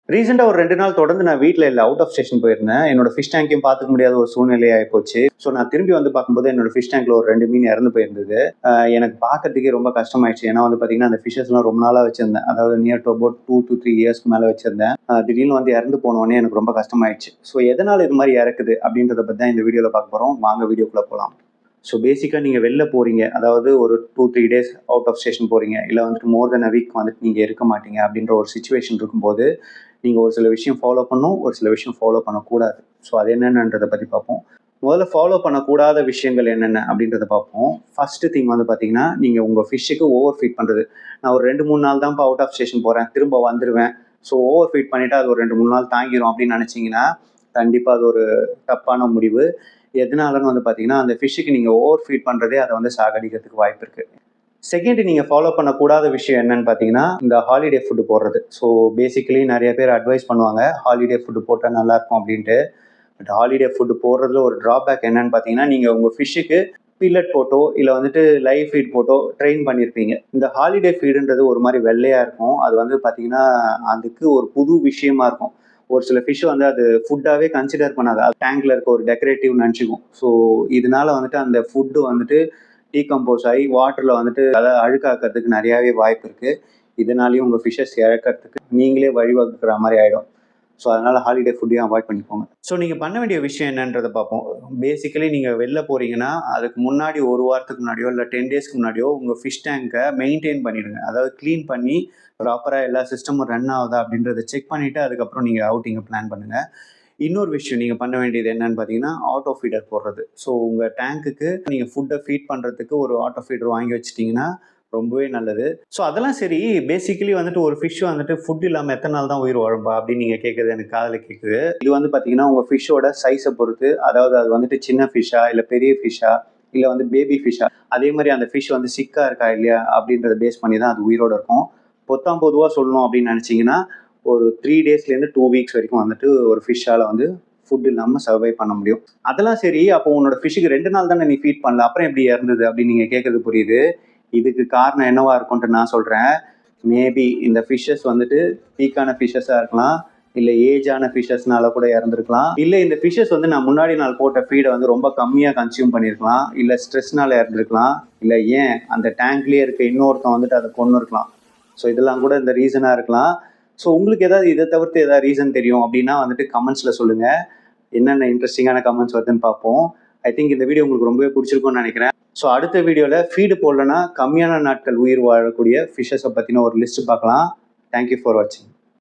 ரீசெண்டா ஒரு 2 நாள் தொடர்ந்து நான் வீட்ல இல்ல. அவுட் ஆஃப் ஸ்டேஷன் போயிருந்தேன். என்னோட ஃபிஷ் டேங்க்கையும் பார்த்துக்க முடியாத ஒரு சூழ்நிலை ஆயிப்போச்சு. ஸோ நான் திரும்பி வந்து பார்க்கும்போது என்னோட ஃபிஷ் டேங்க்ல ஒரு 2 மீன் இறந்து போயிருந்தது. எனக்கு பார்க்கறதுக்கே ரொம்ப கஷ்டமாயிடுச்சு. ஏன்னா வந்து பார்த்தீங்கன்னா, அந்த ஃபிஷஸ்லாம் ரொம்ப நாளா வச்சிருந்தேன். அதாவது நியர் டூ அபௌட் 2 to 3 இயர்ஸ்க்கு மேல வச்சிருந்தேன். திடீர்னு வந்து இறந்து போனோனே எனக்கு ரொம்ப கஷ்டமாயிடுச்சு. ஸோ எதனால இது மாரி இறக்குது அப்படின்றத பத்தி தான் இந்த வீடியோல பார்க்க போறோம். வாங்க வீடியோக்குள்ள போலாம். ஸோ பேசிக்கா நீங்க வெளில போறீங்க. அதாவது ஒரு 2, 3 டேஸ் அவுட் ஆஃப் ஸ்டேஷன் போறீங்க. இல்ல வந்துட்டு மோர் தென் அ வீக் வந்துட்டு நீங்க இருக்க மாட்டீங்க அப்படின்ற ஒரு சிச்சுவேஷன் இருக்கும்போது, நீங்க ஒரு சில விஷயம் ஃபாலோ பண்ணணும். ஒரு சில விஷயம் ஃபாலோ பண்ணக்கூடாது. ஸோ அது என்னென்னன்றத பத்தி பார்ப்போம். முதல்ல ஃபாலோ பண்ணக்கூடாத விஷயங்கள் என்னென்ன அப்படின்றத பார்ப்போம். ஃபர்ஸ்ட் திங் வந்து பார்த்தீங்கன்னா, நீங்க உங்க ஃபிஷ்ஷுக்கு ஓவர் ஃபீட் பண்றது. நான் ஒரு 2, 3 நாள் தான்ப்பா அவுட் ஆஃப் ஸ்டேஷன் போறேன். திரும்ப வந்துருவேன். ஸோ ஓவர் ஃபீட் பண்ணிட்டா அது ஒரு 2, 3 நாள் தாங்கிரும் அப்படின்னு நினைச்சீங்கன்னா, கண்டிப்பா அது ஒரு தப்பான முடிவு. எதனாலன்னு வந்து பார்த்தீங்கன்னா, அந்த ஃபிஷ்ஷுக்கு நீங்க ஓவர் ஃபீட் பண்றதே அத வந்து சாகடிக்கிறதுக்கு வாய்ப்பு இருக்கு. செகண்ட் நீங்க ஃபாலோ பண்ணக்கூடாத விஷயம் என்னன்னு பார்த்தீங்கன்னா, இந்த ஹாலிடே ஃபுட் போடுறது. ஸோ பேசிக்கலி நெறைய பேர் அட்வைஸ் பண்ணுவாங்க. ஹாலிடே ஃபுட் போட்டா நல்லாருக்கும் அப்டின்ட்டு. பட் ஹாலிடே ஃபுட் போடுறதுல ஒரு ட்ராபேக் என்னன்னு பார்த்தீங்கன்னா, நீங்க உங்க ஃபிஷ்ஷுக்கு பில்லட் போட்டோ, இல்ல வந்துட்டு லைவ் ஃபீட் போட்டோ ட்ரெயின் பண்ணியிருப்பீங்க. இந்த ஹாலிடே ஃபீடுன்றது ஒரு மாரி வெள்ளையா இருக்கும். அது வந்து பார்த்தீங்கன்னா, அதுக்கு ஒரு புது விஷயமா இருக்கும். ஒரு சில ஃபிஷ் வந்து அது ஃபுட்டாவே கன்சிடர் பண்ணாது. அது டேங்க்ல இருக்க ஒரு டெக்கரேட்டிவ் நெனச்சுக்கும். ஸோ இதனால வந்துட்டு அந்த ஃபுட் வந்துட்டு டீகம்போஸ் ஆகி வாட்டர்ல வந்துட்டு அதாவது அழுக்காக்கிறதுக்கு நிறையாவே வாய்ப்பு இருக்கு. இதனாலேயும் உங்க ஃபிஷஸ் இறக்கறதுக்கு நீங்களே வழிவகுக்கிற மாதிரி ஆயிடும். ஸோ அதனால ஹாலிடே ஃபுட்டையும் அவாய்ட் பண்ணிக்கோங்க. ஸோ நீங்க பண்ண வேண்டிய விஷயம் என்னன்றதை பார்ப்போம். பேசிக்கலி நீங்க வெளில போறீங்கன்னா, அதுக்கு முன்னாடி 1 வாரத்துக்கு முன்னாடியோ, இல்ல 10 டேஸ்க்கு முன்னாடியோ உங்க ஃபிஷ் டேங்கை மெயின்டைன் பண்ணிடுங்க. அதாவது கிளீன் பண்ணி ப்ராப்பரா எல்லா சிஸ்டமும் ரன் ஆகுதா அப்படின்றத செக் பண்ணிட்டு அதுக்கப்புறம் நீங்க அவுட்டிங்க பிளான் பண்ணுங்க. இன்னொரு விஷயம் நீங்க பண்ண வேண்டியது என்னன்னு பார்த்தீங்கன்னா, ஆட்டோ ஃபீடர் போடுறது. ஸோ உங்க டேங்க்குக்கு நீங்க ஃபுட்ட ஃபீட் பண்றதுக்கு ஒரு ஆட்டோ ஃபீடர் வாங்கி வச்சுட்டீங்கன்னா, ரொம்பவே நல்லது. ஸோ அதெல்லாம் சரி, பேசிக்கலி வந்துட்டு ஒரு ஃபிஷ் வந்துட்டு ஃபுட் இல்லாம எத்தன நாள் தான் உயிர் வாழும்பா? அப்படின்னு நீங்க கேட்கறது எனக்கு காதுல கேட்குது. இது வந்து பார்த்தீங்கன்னா, உங்க ஃபிஷ்ஷோட சைஸ பொறுத்து, அதாவது அது வந்துட்டு சின்ன ஃபிஷ்ஷா, இல்ல பெரிய ஃபிஷ்ஷா, இல்ல வந்து பேபி ஃபிஷ்ஷா, அதே மாரி அந்த ஃபிஷ் வந்து சிக்கா இருக்கா இல்லையா? அப்படின்றத பேஸ் பண்ணி தான் அது உயிரோட இருக்கும். பொத்தாம் பொதுவா சொல்லணும் அப்படின்னு நினைச்சீங்கன்னா, ஒரு 3 டேஸ்லேருந்து 2 வீக்ஸ் வரைக்கும் வந்துட்டு ஒரு ஃபிஷ்ஷால வந்து ஃபுட் இல்லாம சர்வை பண்ண முடியும். அதெல்லாம் சரி, அப்போ உன்னோட ஃபிஷ்ஷுக்கு 2 நாள் தானே நீ ஃபீட் பண்ணல. அப்புறம் எப்படி இறந்தது? அப்படின்னு நீங்க கேட்கறது புரியுது. இதுக்கு காரணம் என்னவா இருக்கும்ன்ட்டு நான் சொல்றேன். மேபி இந்த ஃபிஷஸ் வந்துட்டு வீக்கான ஃபிஷஸா இருக்கலாம். இல்ல ஏஜான ஃபிஷஸ்னால கூட இறந்திருக்கலாம். இல்ல இந்த ஃபிஷஸ் வந்து நான் முன்னாடி நாள் போட்ட ஃபீட வந்து ரொம்ப கம்மியா கன்சியூம் பண்ணியிருக்கலாம். இல்ல ஸ்ட்ரெஸ்னால இறந்திருக்கலாம். இல்ல ஏன் அந்த டேங்க்லயே இருக்க இன்னொருத்தன் வந்துட்டு அத கொன்னுருக்கலாம். ஸோ இதெல்லாம் கூட இந்த ரீசனா இருக்கலாம். ஸோ உங்களுக்கு ஏதாவது இதை தவிர்த்து ஏதாவது ரீசன் தெரியும் அப்படின்னா வந்துட்டு கமெண்ட்ஸ்ல சொல்லுங்க. என்னென்ன இன்ட்ரெஸ்டிங்கான கமெண்ட்ஸ் வருதுன்னு பார்ப்போம். ஐ திங்க் இந்த வீடியோ உங்களுக்கு ரொம்பவே பிடிச்சிருக்கும்னு நினைக்கிறேன். ஸோ அடுத்த வீடியோவில் ஃபீடு போடலன்னா கம்மியான நாட்கள் உயிர் வாழக்கூடிய ஃபிஷஸை பற்றின ஒரு லிஸ்ட் பார்க்கலாம். தேங்க்யூ ஃபார் வாட்சிங்.